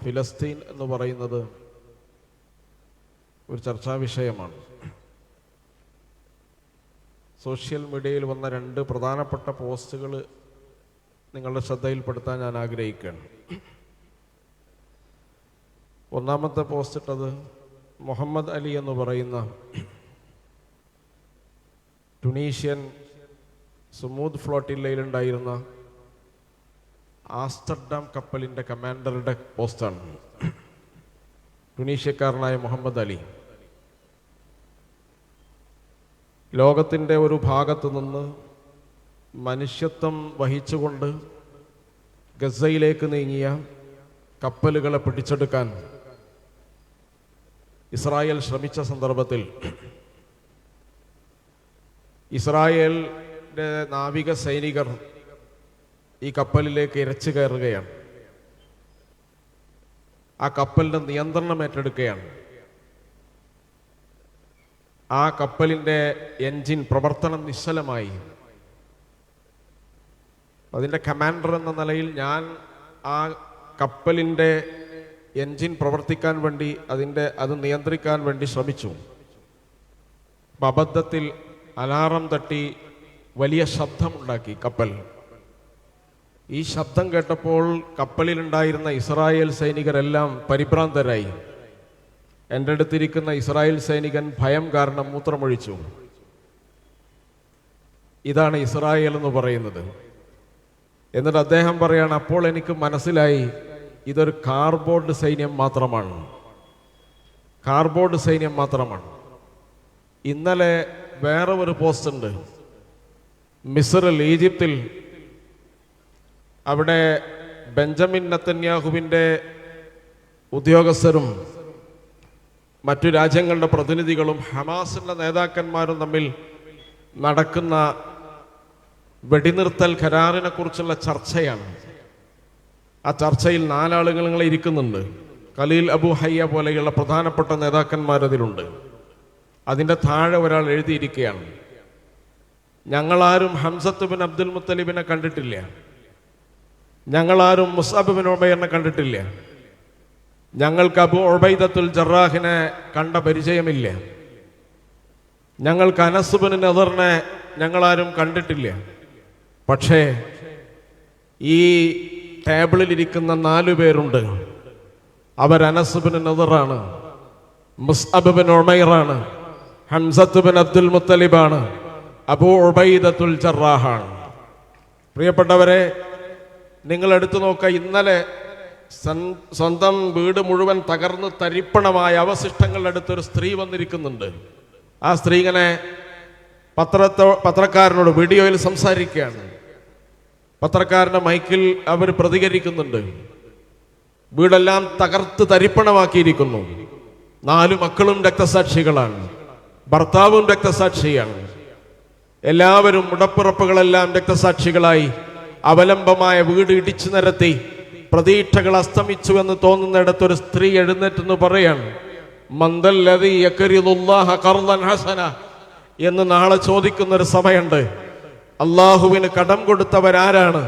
ഫിലസ്തീൻ എന്ന് പറയുന്നത് ഒരു ചർച്ചാ വിഷയമാണ്. സോഷ്യൽ മീഡിയയിൽ വന്ന 2 പ്രധാനപ്പെട്ട പോസ്റ്റുകൾ നിങ്ങളുടെ ശ്രദ്ധയിൽപ്പെടുത്താൻ ഞാൻ ആഗ്രഹിക്കുകയാണ്. ഒന്നാമത്തെ പോസ്റ്റ് ഇട്ടത് മുഹമ്മദ് അലി എന്ന് പറയുന്ന ടുണീഷ്യൻ സുമൂദ് ഫ്ലോട്ടില്ലയിലുണ്ടായിരുന്ന ആംസ്റ്റർഡാം കപ്പലിൻ്റെ കമാൻഡറുടെ പോസ്റ്റാണ്. ടുണീഷ്യക്കാരനായ മുഹമ്മദ് അലി ലോകത്തിൻ്റെ ഒരു ഭാഗത്തു നിന്ന് മനുഷ്യത്വം വഹിച്ചുകൊണ്ട് ഗസയിലേക്ക് നീങ്ങിയ കപ്പലുകളെ പിടിച്ചെടുക്കാൻ ഇസ്രായേൽ ശ്രമിച്ച സന്ദർഭത്തിൽ ഇസ്രായേലിൻ്റെ നാവിക സൈനികർ ഈ കപ്പലിലേക്ക് ഇരച്ചു കയറുകയാണ്. ആ കപ്പലിൻ്റെ നിയന്ത്രണം ഏറ്റെടുക്കുകയാണ്. ആ കപ്പലിൻ്റെ എൻജിൻ പ്രവർത്തനം നിശ്ചലമായി. അതിൻ്റെ കമാൻഡർ എന്ന നിലയിൽ ഞാൻ ആ കപ്പലിൻ്റെ എൻജിൻ പ്രവർത്തിക്കാൻ വേണ്ടി അത് നിയന്ത്രിക്കാൻ വേണ്ടി ശ്രമിച്ചു. അബദ്ധത്തിൽ അലാറം തട്ടി വലിയ ശബ്ദമുണ്ടാക്കി കപ്പൽ. ഈ ശബ്ദം കേട്ടപ്പോൾ കപ്പലിലുണ്ടായിരുന്ന ഇസ്രായേൽ സൈനികരെല്ലാം പരിഭ്രാന്തരായി. എൻ്റെ അടുത്തിരിക്കുന്ന ഇസ്രായേൽ സൈനികൻ ഭയം കാരണം മൂത്രമൊഴിച്ചു. ഇതാണ് ഇസ്രായേൽ എന്ന് പറയുന്നത്. എന്നിട്ട് അദ്ദേഹം പറയാണ്, അപ്പോൾ എനിക്ക് മനസ്സിലായി ഇതൊരു കാർബോർഡ് സൈന്യം മാത്രമാണ്. കാർബോർഡ് സൈന്യം മാത്രമാണ്. ഇന്നലെ വേറെ ഒരു പോസ്റ്റ് ഉണ്ട്. മിസ്റിൽ, ഈജിപ്തിൽ, അവിടെ ബെഞ്ചമിൻ നെതന്യാഹുവിൻ്റെ ഉദ്യോഗസ്ഥരും മറ്റു രാജ്യങ്ങളുടെ പ്രതിനിധികളും ഹമാസിൻ്റെ നേതാക്കന്മാരും തമ്മിൽ നടക്കുന്ന വെടിനിർത്തൽ കരാറിനെ കുറിച്ചുള്ള ചർച്ചയാണ്. ആ ചർച്ചയിൽ 4 ആളുകൾ ഇരിക്കുന്നുണ്ട്. ഖലീൽ അബു ഹയ്യ പോലെയുള്ള പ്രധാനപ്പെട്ട നേതാക്കന്മാരതിലുണ്ട്. അതിൻ്റെ താഴെ ഒരാൾ എഴുതിയിരിക്കുകയാണ്, ഞങ്ങളാരും ഹംസത്ത് ബിൻ അബ്ദുൽ മുത്തലിബിനെ കണ്ടിട്ടില്ല, ഞങ്ങളാരും മുസ്അബ് ബിൻ ഉമൈറിനെ കണ്ടിട്ടില്ല, ഞങ്ങൾക്ക് അബൂ ഉബൈദത്തുൽ ജറാഹിനെ കണ്ട പരിചയമില്ല, ഞങ്ങൾക്ക് അനസ് ബിൻ നദറിനെ ഞങ്ങളാരും കണ്ടിട്ടില്ല. പക്ഷേ ഈ ടേബിളിലിരിക്കുന്ന 4 പേരുണ്ട്. അവർ അനസ് ബിൻ നദറാണ്, മുസ്അബ് ബിൻ ഉമൈറാണ്, ഹംസത്ത് ബിൻ അബ്ദുൽ മുത്തലിബാണ്, അബൂ ഉബൈദത്തുൽ ജറാഹാണ്. പ്രിയപ്പെട്ടവരെ, നിങ്ങൾ എടുത്തു നോക്കുക. ഇന്നലെ സ്വന്തം വീട് മുഴുവൻ തകർന്ന് തരിപ്പണമായ അവശിഷ്ടങ്ങളുടെ അടുത്തൊരു സ്ത്രീ വന്നിരിക്കുന്നുണ്ട്. ആ സ്ത്രീ ഇങ്ങനെ പത്രക്കാരനോട് വീഡിയോയിൽ സംസാരിക്കുകയാണ്. പത്രക്കാരൻ്റെ മൈക്കിൽ അവർ പ്രതികരിക്കുന്നുണ്ട്. വീടെല്ലാം തകർത്ത് തരിപ്പണമാക്കിയിരിക്കുന്നു. 4 മക്കളും രക്തസാക്ഷികളാണ്, ഭർത്താവും രക്തസാക്ഷിയാണ്. എല്ലാവരും ഉടപ്പിറപ്പുകളെല്ലാം രക്തസാക്ഷികളായി. അവലംബമായ വീട് ഇടിച്ചു നിരത്തി പ്രതീക്ഷകൾ അസ്തമിച്ചു എന്ന് തോന്നുന്നിടത്തൊരു സ്ത്രീ എഴുന്നേറ്റെന്ന് പറയാണ്, മന്ദല്ലദീ യഖ്രിദുല്ലാഹ ഖർദൻ ഹസന എന്ന് നാളെ ചോദിക്കുന്നൊരു സമയമുണ്ട്. അള്ളാഹുവിന് കടം കൊടുത്തവരാരാണ്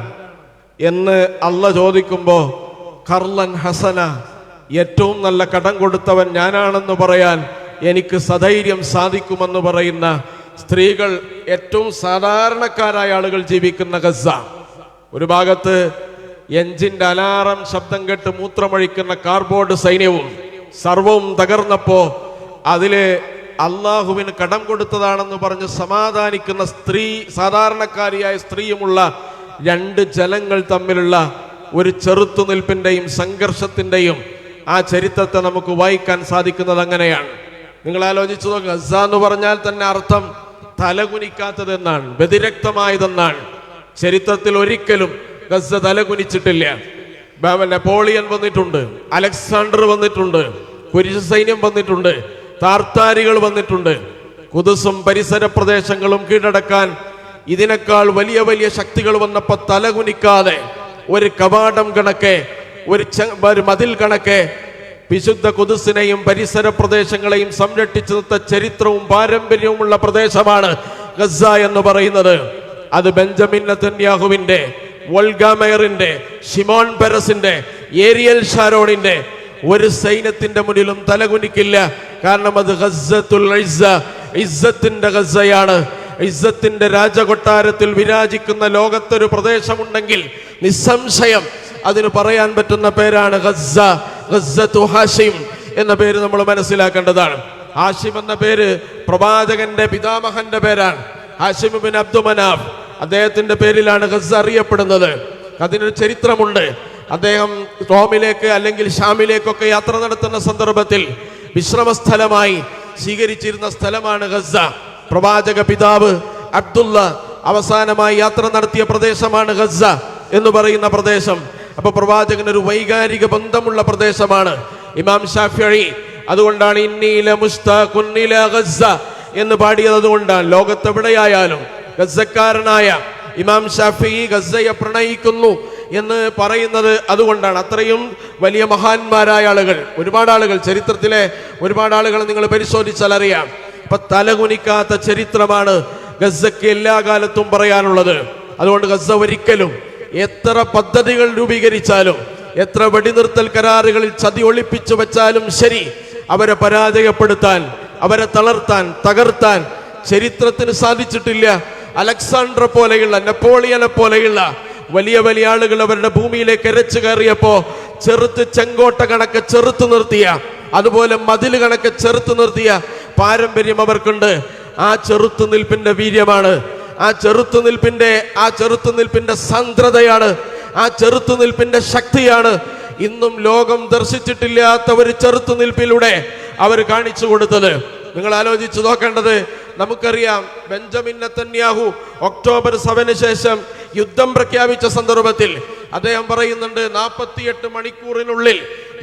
എന്ന് അള്ള ചോദിക്കുമ്പോൾ ഖർദൻ ഹസന, ഏറ്റവും നല്ല കടം കൊടുത്തവൻ ഞാനാണെന്ന് പറയാൻ എനിക്ക് സധൈര്യം സാധിക്കുമെന്ന് പറയുന്ന സ്ത്രീകൾ, ഏറ്റവും സാധാരണക്കാരായ ആളുകൾ ജീവിക്കുന്ന ഗസ. ഒരു ഭാഗത്ത് എഞ്ചിന്റെ അലാറം ശബ്ദം കേട്ട് മൂത്രമൊഴിക്കുന്ന കാർബോർഡ് സൈന്യവും സർവവും തകർന്നപ്പോ അതില് അള്ളാഹുവിന് കടം കൊടുത്തതാണെന്ന് പറഞ്ഞ് സമാധാനിക്കുന്ന സ്ത്രീ, സാധാരണക്കാരിയായ സ്ത്രീയുമുള്ള 2 ജനങ്ങൾ തമ്മിലുള്ള ഒരു ചെറുത്തുനിൽപ്പിന്റെയും സംഘർഷത്തിന്റെയും ആ ചരിത്രത്തെ നമുക്ക് വായിക്കാൻ സാധിക്കുന്നത് അങ്ങനെയാണ്. നിങ്ങൾ ആലോചിച്ചു നോക്കുക. ഗസ എന്ന് പറഞ്ഞാൽ തന്നെ അർത്ഥം തലകുനിക്കാത്തതെന്നാണ്, വ്യതിരക്തമായതെന്നാണ്. ചരിത്രത്തിൽ ഒരിക്കലും ഗസ തലകുനിച്ചിട്ടില്ല. നെപ്പോളിയൻ വന്നിട്ടുണ്ട്, അലക്സാണ്ടർ വന്നിട്ടുണ്ട്, കുരിശ് സൈന്യം വന്നിട്ടുണ്ട്, താർത്താരികൾ വന്നിട്ടുണ്ട്. ഖുദ്സും പരിസര പ്രദേശങ്ങളും കീഴടക്കാൻ ഇതിനേക്കാൾ വലിയ വലിയ ശക്തികൾ വന്നപ്പോൾ തലകുനിക്കാതെ ഒരു കവാടം കണക്കെ, ഒരു മതിൽ കണക്കെ വിശുദ്ധ ഖുദ്സിനെയും പരിസര പ്രദേശങ്ങളെയും സംരക്ഷിച്ചു നിർത്ത ചരിത്രവും പാരമ്പര്യവുമുള്ള പ്രദേശമാണ് ഗസ എന്ന് പറയുന്നത്. അത് ബെഞ്ചമിൻ നെതന്യാഹുവിന്റെ, വോൾഗ മേയറിന്റെ, ഷിമോൺ പെരസിന്റെ ഏരിയൽ ഷാരോണിന്റെ ഒരു സൈന്യത്തിന്റെ മുന്നിലും തലകുനിക്കില്ല. കാരണം അത് ഗസ്സത്തുൽ ഇസ്സ, ഇസ്സത്തിന്റെ ഗസ്സയാണ്. ഇസ്സത്തിന്റെ രാജകൊട്ടാരത്തിൽ വിരാജിക്കുന്ന ലോകത്തൊരു പ്രദേശമുണ്ടെങ്കിൽ നിസ്സംശയം അതിന് പറയാൻ പറ്റുന്ന പേരാണ് ഗസ്സ. ഗസ്സത്തു ഹാഷിം എന്ന പേര് നമ്മൾ മനസ്സിലാക്കേണ്ടതാണ്. ഹാഷിം എന്ന പേര് പ്രവാചകന്റെ പിതാമഹന്റെ പേരാണ്. ഹാഷിം ബിൻ അബ്ദുമനാഫ്, അദ്ദേഹത്തിന്റെ പേരിലാണ് ഗസ്സ അറിയപ്പെടുന്നത്. അതിനൊരു ചരിത്രമുണ്ട്. അദ്ദേഹം റോമിലേക്ക് അല്ലെങ്കിൽ ഷാമിലേക്കൊക്കെ യാത്ര നടത്തുന്ന സന്ദർഭത്തിൽ വിശ്രമസ്ഥലമായി സ്വീകരിച്ചിരുന്ന സ്ഥലമാണ് ഗസ്സ. പ്രവാചക പിതാവ് അബ്ദുള്ള അവസാനമായി യാത്ര നടത്തിയ പ്രദേശമാണ് ഗസ്സ എന്ന് പറയുന്ന പ്രദേശം. അപ്പൊ പ്രവാചകൻ ഒരു വൈകാരിക ബന്ധമുള്ള പ്രദേശമാണ്. ഇമാം ഷാഫിഈ അതുകൊണ്ടാണ് ഇന്നീല മുസ്താഖുൻ ഇലാ ഗസ്സ എന്ന് പാടിയത്. അതുകൊണ്ടാണ് ലോകത്തെവിടെയായാലും ഗസ്സക്കാരനായ ഇമാം ഷാഫിഈ ഗസ്സയെ പ്രണയിക്കുന്നു എന്ന് പറയുന്നത്. അതുകൊണ്ടാണ് അത്രയും വലിയ മഹാന്മാരായ ആളുകൾ, ഒരുപാട് ആളുകൾ, ചരിത്രത്തിലെ ഒരുപാട് ആളുകൾ നിങ്ങൾ പരിശോധിച്ചാൽ അറിയാം. അപ്പൊ തലകുനിക്കാത്ത ചരിത്രമാണ് ഗസ്സയ്ക്ക് എല്ലാ കാലത്തും പറയാനുള്ളത്. അതുകൊണ്ട് ഗസ്സ ഒരിക്കലും എത്ര പദ്ധതികൾ രൂപീകരിച്ചാലും എത്ര വെടിനിർത്തൽ കരാറുകളിൽ ചതി ഒളിപ്പിച്ചു വെച്ചാലും ശരി, അവരെ പരാജയപ്പെടുത്താൻ, അവരെ തളർത്താൻ, തകർത്താൻ ചരിത്രത്തിന് സാധിച്ചിട്ടില്ല. അലക്സാണ്ടർ പോലെയുള്ള, നെപ്പോളിയനെ പോലെയുള്ള വലിയ വലിയ ആളുകൾ അവരുടെ ഭൂമിയിലേക്ക് എരച്ചു കയറിയപ്പോ ചെറുത്ത് ചെങ്കോട്ട കണക്ക് ചെറുത്തു നിർത്തിയ, അതുപോലെ മതിൽ കണക്ക് ചെറുത്തു നിർത്തിയ പാരമ്പര്യം അവർക്കുണ്ട്. ആ ചെറുത്തുനിൽപ്പിന്റെ വീര്യമാണ്, ആ ചെറുത്തുനിൽപ്പിന്റെ സാന്ദ്രതയാണ്, ആ ചെറുത്തുനിൽപ്പിന്റെ ശക്തിയാണ് ഇന്നും ലോകം ദർശിച്ചിട്ടില്ലാത്ത ഒരു ചെറുത്തുനിൽപ്പിലൂടെ അവർ കാണിച്ചു കൊടുത്തത്. നിങ്ങൾ ആലോചിച്ചു നോക്കേണ്ടത്, നമുക്കറിയാം ബെഞ്ചമിൻ നെതന്യാഹു ഒക്ടോബർ 7 ശേഷം യുദ്ധം പ്രഖ്യാപിച്ച സന്ദർഭത്തിൽ അദ്ദേഹം പറയുന്നുണ്ട്, 48 മണിക്കൂറിനുള്ളിൽ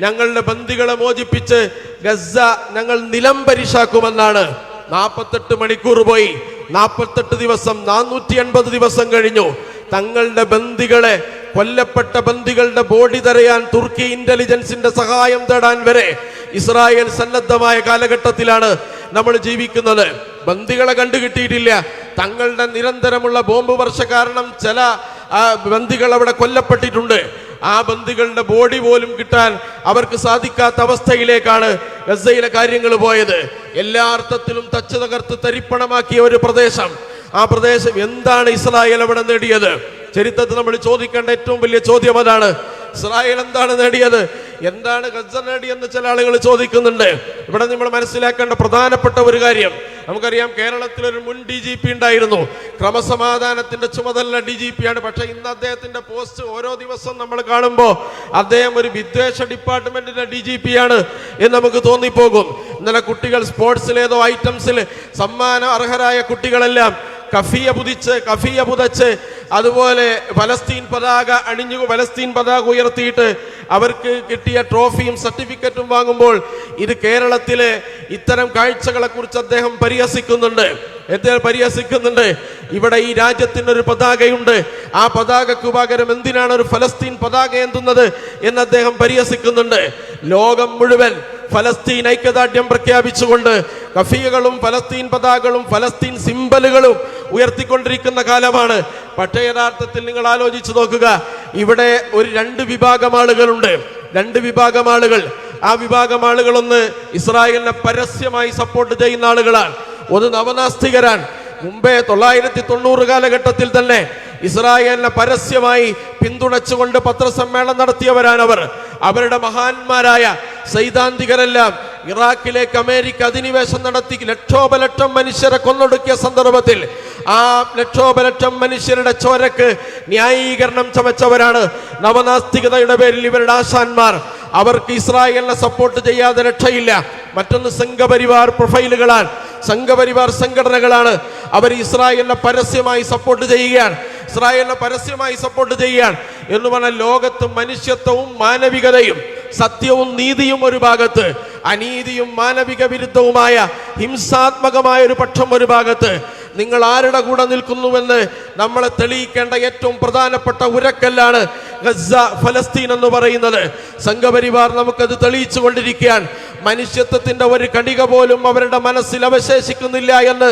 ഞങ്ങളുടെ ബന്ദികളെ മോചിപ്പിച്ച് ഗസ്സ ഞങ്ങൾ നിലംപരിശാക്കുമെന്നാണ്. 48 മണിക്കൂർ പോയി, 48 ദിവസം, 480 ദിവസം കഴിഞ്ഞു. തങ്ങളുടെ ബന്ദികളെ, കൊല്ലപ്പെട്ട ബന്ദികളുടെ ബോഡി തടയാൻ തുർക്കി ഇന്റലിജൻസിന്റെ സഹായം തേടാൻ വരെ ഇസ്രായേൽ സന്നദ്ധമായ കാലഘട്ടത്തിലാണ് നമ്മൾ ജീവിക്കുന്നത്. ബന്ദികളെ കണ്ടുകിട്ടിയിട്ടില്ല. തങ്ങളുടെ നിരന്തരമുള്ള ബോംബ് വർഷ കാരണം ചില ബന്ദികൾ അവിടെ കൊല്ലപ്പെട്ടിട്ടുണ്ട്. ആ ബന്ദികളുടെ ബോഡി പോലും കിട്ടാൻ അവർക്ക് സാധിക്കാത്ത അവസ്ഥയിലേക്കാണ് ഗസ്സയിലെ കാര്യങ്ങൾ പോയത്. എല്ലാ അർത്ഥത്തിലും തച്ചു തകർത്ത് തരിപ്പണമാക്കിയ ഒരു പ്രദേശം. ആ പ്രദേശം എന്താണ് ഇസ്രായേൽ അവിടെ നേടിയത്? ചരിത്രത്തിൽ നമ്മൾ ചോദിക്കേണ്ട ഏറ്റവും വലിയ ചോദ്യം അതാണ്. ഇസ്രായേൽ എന്താണ് നേടിയത്? എന്താണ് ഗസ്സ നേടിയെന്ന് ചില ആളുകൾ ചോദിക്കുന്നുണ്ട്. ഇവിടെ നമ്മൾ മനസ്സിലാക്കേണ്ട പ്രധാനപ്പെട്ട ഒരു കാര്യം, നമുക്കറിയാം കേരളത്തിൽ ഒരു മുൻ DGP ഉണ്ടായിരുന്നു, ക്രമസമാധാനത്തിന്റെ ചുമതല DGP ആണ്. പക്ഷെ ഇന്ന് അദ്ദേഹത്തിന്റെ പോസ്റ്റ് ഓരോ ദിവസം നമ്മൾ കാണുമ്പോൾ അദ്ദേഹം ഒരു വിദ്വേഷ ഡിപ്പാർട്ട്മെന്റിന്റെ DGP ആണ് എന്ന് നമുക്ക് തോന്നിപ്പോകും. ഇന്നലെ കുട്ടികൾ സ്പോർട്സിലേതോ ഐറ്റംസിൽ സമ്മാനം അർഹരായ കുട്ടികളെല്ലാം കഫിയ പുതച്ച് അതുപോലെ പലസ്തീൻ പതാക ഉയർത്തിയിട്ട് അവർക്ക് കിട്ടിയ ട്രോഫിയും സർട്ടിഫിക്കറ്റും വാങ്ങുമ്പോൾ ഇത് കേരളത്തിലെ ഇത്തരം കാഴ്ചകളെ കുറിച്ച് അദ്ദേഹം പരിഹസിക്കുന്നുണ്ട്. ഇവിടെ ഈ രാജ്യത്തിനൊരു പതാകയുണ്ട്, ആ പതാകക്ക് പകരം എന്തിനാണ് ഒരു ഫലസ്തീൻ പതാക എന്തുന്നത് എന്ന് അദ്ദേഹം പരിഹസിക്കുന്നുണ്ട്. ലോകം മുഴുവൻ ഫലസ്തീൻ ഐക്യദാർഢ്യം പ്രഖ്യാപിച്ചുകൊണ്ട് കഫിയകളും ഫലസ്തീൻ പതാകകളും ഫലസ്തീൻ സിംബലുകളും ഉയർത്തിക്കൊണ്ടിരിക്കുന്ന കാലമാണ്. പക്ഷേ യഥാർത്ഥത്തിൽ നിങ്ങൾ ആലോചിച്ചു നോക്കുക, ഇവിടെ ഒരു രണ്ട് വിഭാഗം ആളുകളുണ്ട്. ആ വിഭാഗം ആളുകളൊന്ന് ഇസ്രായേലിനെ പരസ്യമായി സപ്പോർട്ട് ചെയ്യുന്ന ആളുകളാണ്, ഒന്ന് നവനാസ്തികരാണ്. മുമ്പേ 990 കാലഘട്ടത്തിൽ തന്നെ ഇസ്രായേലിനെ പരസ്യമായി പിന്തുണച്ചുകൊണ്ട് പത്രസമ്മേളനം നടത്തിയവരാണ് അവർ. അവരുടെ മഹാന്മാരായ സൈദ്ധാന്തികരെല്ലാം ഇറാഖിലേക്ക് അമേരിക്ക അധിനിവേശം നടത്തി ലക്ഷോപലക്ഷം മനുഷ്യരെ കൊന്നൊടുക്കിയ സന്ദർഭത്തിൽ ആ ലക്ഷോപലക്ഷം മനുഷ്യരുടെ ചോരക്ക് ന്യായീകരണം ചമച്ചവരാണ് നവനാസ്തികതയുടെ പേരിൽ ഇവരുടെ ആശാന്മാർ. അവർക്ക് ഇസ്രായേലിനെ സപ്പോർട്ട് ചെയ്യാതെ രക്ഷയില്ല. മറ്റൊന്ന് സംഘപരിവാർ പ്രൊഫൈലുകളാണ്, സംഘപരിവാർ സംഘടനകളാണ്. അവർ ഇസ്രായേലിനെ പരസ്യമായി സപ്പോർട്ട് ചെയ്യുകയാണ് എന്ന് പറഞ്ഞാൽ ലോകത്ത് മനുഷ്യത്വവും മാനവികതയും സത്യവും നീതിയും ഒരു ഭാഗത്ത്, അനീതിയും മാനവിക വിരുദ്ധവുമായ ഹിംസാത്മകമായ ഒരു പക്ഷം ഒരു ഭാഗത്ത്. നിങ്ങൾ ആരുടെ കൂടെ നിൽക്കുന്നുവെന്ന് നമ്മളെ തെളിയിക്കേണ്ട ഏറ്റവും പ്രധാനപ്പെട്ട ഉരക്കല്ലാണ് ഗസ്സ, ഫലസ്തീൻ എന്ന് പറയുന്നത്. സംഘപരിവാർ നമുക്കത് തെളിയിച്ചു കൊണ്ടിരിക്കുകയാണ്. മനുഷ്യത്വത്തിന്റെ ഒരു കണിക പോലും അവരുടെ മനസ്സിൽ അവശേഷിക്കുന്നില്ല എന്ന്